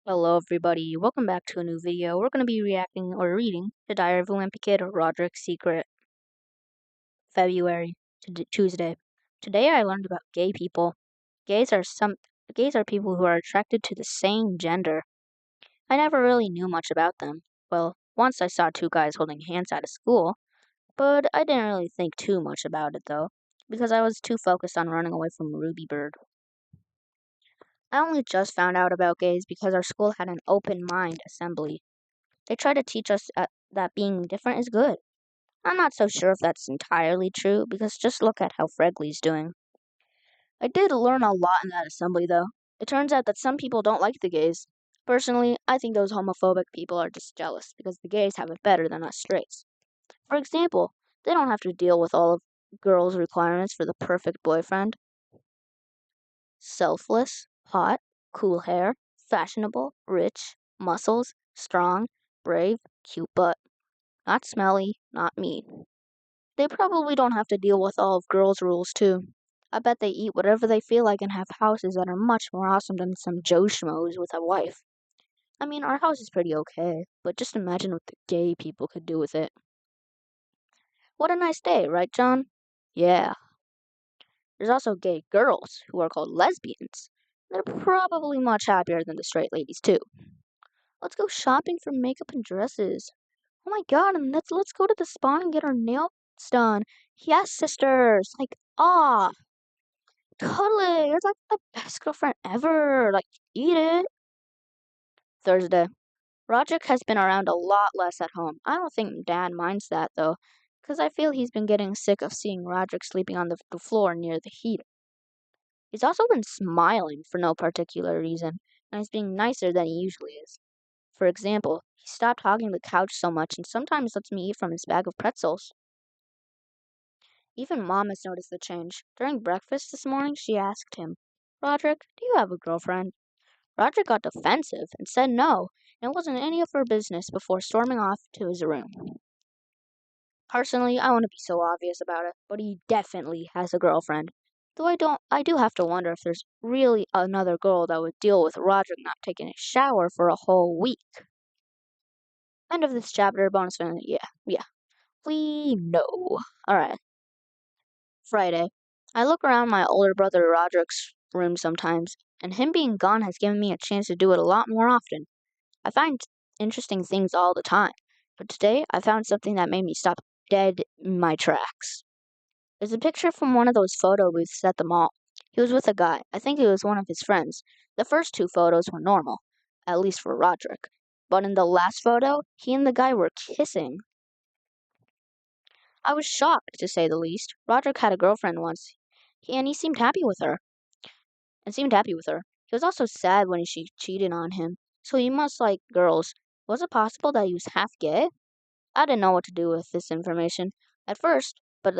Hello everybody, welcome back to a new video. We're going to be reacting or reading The Diary of a Wimpy Kid, Rodrick's Secret, February to Tuesday. Today I learned about gay people. Gays are gays are people who are attracted to the same gender. I never really knew much about them. Well, once I saw two guys holding hands out of school, but I didn't really think too much about it though, because I was too focused on running away from Ruby Bird. I only just found out about gays because our school had an open mind assembly. They try to teach us that being different is good. I'm not so sure if that's entirely true, because just look at how Fregley's doing. I did learn a lot in that assembly, though. It turns out that some people don't like the gays. Personally, I think those homophobic people are just jealous, because the gays have it better than us straights. For example, they don't have to deal with all of girls' requirements for the perfect boyfriend. Selfless, hot, cool hair, fashionable, rich, muscles, strong, brave, cute butt. Not smelly, not mean. They probably don't have to deal with all of girls' rules, too. I bet they eat whatever they feel like and have houses that are much more awesome than some Joe Schmoes with a wife. I mean, our house is pretty okay, but just imagine what the gay people could do with it. What a nice day, right, John? Yeah. There's also gay girls who are called lesbians. They're probably much happier than the straight ladies, too. Let's go shopping for makeup and dresses. Oh my god, and let's go to the spa and get our nails done. Yes, sisters. Totally. You're like the best girlfriend ever. Like, eat it. Thursday. Rodrick has been around a lot less at home. I don't think Dad minds that though, because I feel he's been getting sick of seeing Rodrick sleeping on the floor near the heater. He's also been smiling for no particular reason, and he's being nicer than he usually is. For example, he stopped hogging the couch so much and sometimes lets me eat from his bag of pretzels. Even Mom has noticed the change. During breakfast this morning, she asked him, Rodrick, do you have a girlfriend? Rodrick got defensive and said no, and it wasn't any of her business before storming off to his room. Personally, I want to be so obvious about it, but he definitely has a girlfriend. Though I do have to wonder if there's really another girl that would deal with Rodrick not taking a shower for a whole week. End of this chapter, bonus family. Yeah. We know. Alright. Friday. I look around my older brother Roderick's room sometimes, and him being gone has given me a chance to do it a lot more often. I find interesting things all the time, but today I found something that made me stop dead in my tracks. There's a picture from one of those photo booths at the mall. He was with a guy. I think it was one of his friends. The first two photos were normal, at least for Rodrick. But in the last photo, he and the guy were kissing. I was shocked, to say the least. Rodrick had a girlfriend once, and he seemed happy with her. He was also sad when she cheated on him, so he must like girls. Was it possible that he was half gay? I didn't know what to do with this information but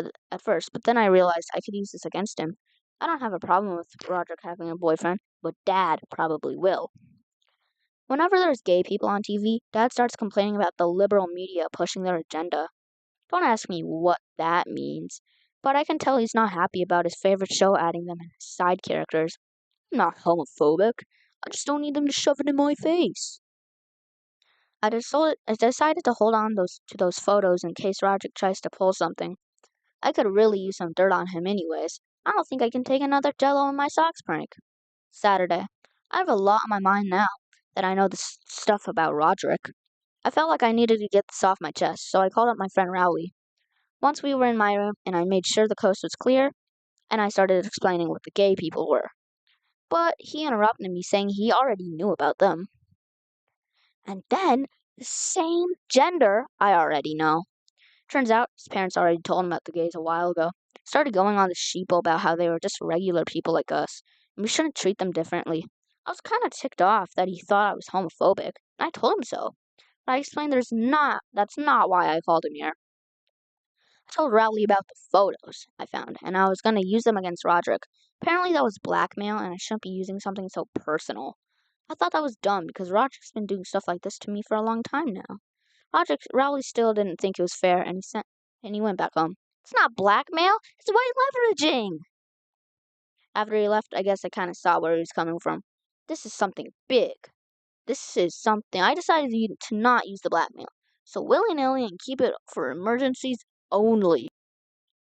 then I realized I could use this against him. I don't have a problem with Rodrick having a boyfriend, but Dad probably will. Whenever there's gay people on TV, Dad starts complaining about the liberal media pushing their agenda. Don't ask me what that means, but I can tell he's not happy about his favorite show adding them as side characters. I'm not homophobic. I just don't need them to shove it in my face. I decided to hold on to those photos in case Rodrick tries to pull something. I could really use some dirt on him anyways. I don't think I can take another Jello in my socks prank. Saturday. I have a lot on my mind now that I know this stuff about Rodrick. I felt like I needed to get this off my chest, so I called up my friend Rowley. Once we were in my room, and I made sure the coast was clear, and I started explaining what the gay people were. But he interrupted me, saying he already knew about them. And then, the same gender I already know. Turns out his parents already told him about the gays a while ago. Started going on the sheeple about how they were just regular people like us, and we shouldn't treat them differently. I was kind of ticked off that he thought I was homophobic, and I told him so. But I explained that's not why I called him here. I told Rowley about the photos I found, and I was going to use them against Rodrick. Apparently that was blackmail, and I shouldn't be using something so personal. I thought that was dumb, because Rodrick's been doing stuff like this to me for a long time now. Rowley still didn't think it was fair, and he went back home. It's not blackmail, it's white leveraging! After he left, I guess I kind of saw where he was coming from. This is something big. This is something I decided to not use the blackmail. So willy-nilly and keep it for emergencies only.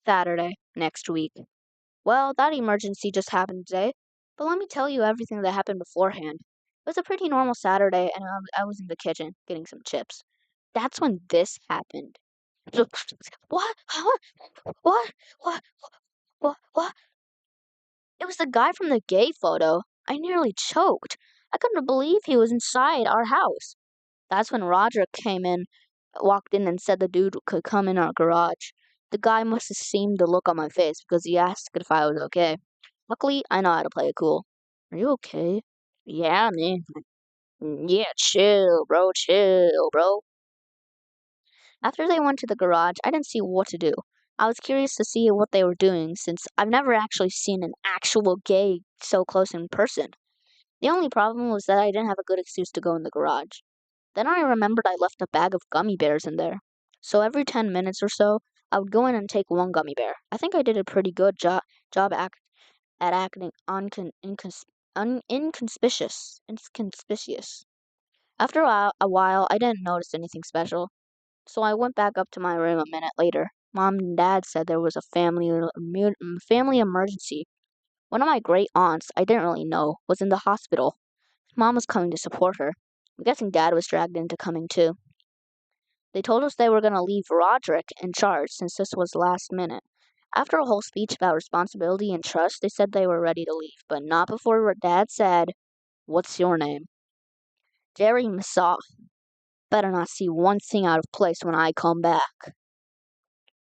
Saturday, next week. Well, that emergency just happened today, but let me tell you everything that happened beforehand. It was a pretty normal Saturday, and I was in the kitchen getting some chips. That's when this happened. So, what? What? What? What? What? It was the guy from the gay photo. I nearly choked. I couldn't believe he was inside our house. That's when Rodrick walked in and said the dude could come in our garage. The guy must have seen the look on my face because he asked if I was okay. Luckily, I know how to play it cool. Are you okay? Yeah, man. Yeah, chill, bro, chill, bro. After they went to the garage, I didn't see what to do. I was curious to see what they were doing since I've never actually seen an actual gay so close in person. The only problem was that I didn't have a good excuse to go in the garage. Then I remembered I left a bag of gummy bears in there. So every 10 minutes or so, I would go in and take one gummy bear. I think I did a pretty good job at acting inconspicuous. After a while, I didn't notice anything special. So I went back up to my room a minute later. Mom and Dad said there was a family emergency. One of my great aunts, I didn't really know, was in the hospital. Mom was coming to support her. I'm guessing Dad was dragged into coming too. They told us they were going to leave Rodrick in charge since this was last minute. After a whole speech about responsibility and trust, they said they were ready to leave, but not before Dad said, "What's your name?" Jerry Masoff. Better not see one thing out of place when I come back.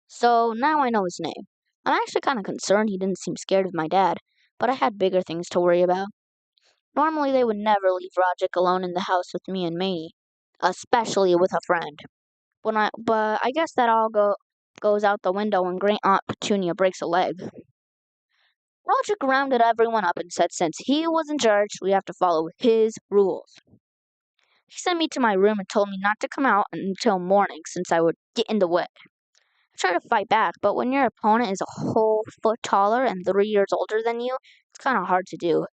So now I know his name. I'm actually kind of concerned he didn't seem scared of my dad, but I had bigger things to worry about. Normally they would never leave Rodrick alone in the house with me and Mamie, especially with a friend. But I guess that all goes out the window when Great Aunt Petunia breaks a leg. Rodrick rounded everyone up and said since he was in charge, we have to follow his rules. He sent me to my room and told me not to come out until morning since I would get in the way. I tried to fight back, but when your opponent is a whole foot taller and 3 years older than you, it's kind of hard to do.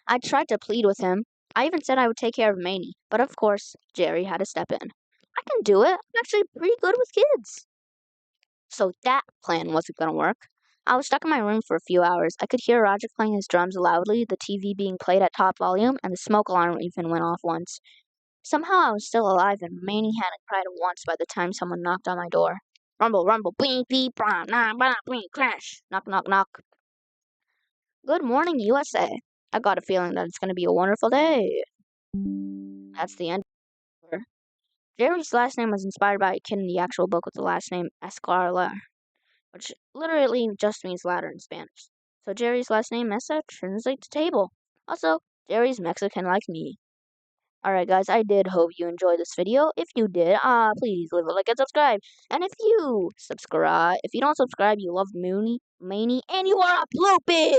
I tried to plead with him. I even said I would take care of Mamie, but of course, Jerry had to step in. I can do it. I'm actually pretty good with kids. So that plan wasn't going to work. I was stuck in my room for a few hours. I could hear Roger playing his drums loudly, the TV being played at top volume, and the smoke alarm even went off once. Somehow I was still alive, and Mamie hadn't cried once by the time someone knocked on my door. Rumble, rumble, beep, beep, blah, nah, blah, beep, crash. Knock, knock, knock. Good morning, USA. I got a feeling that it's going to be a wonderful day. That's the end. Jerry's last name was inspired by a kid in the actual book with the last name Escarla, which literally just means ladder in Spanish. So Jerry's last name, Mesa, translates to table. Also, Jerry's Mexican like me. Alright guys, I did hope you enjoyed this video. If you did, please leave a like and subscribe. And if you don't subscribe, you love Mooney, Maney, and you are a bloopy!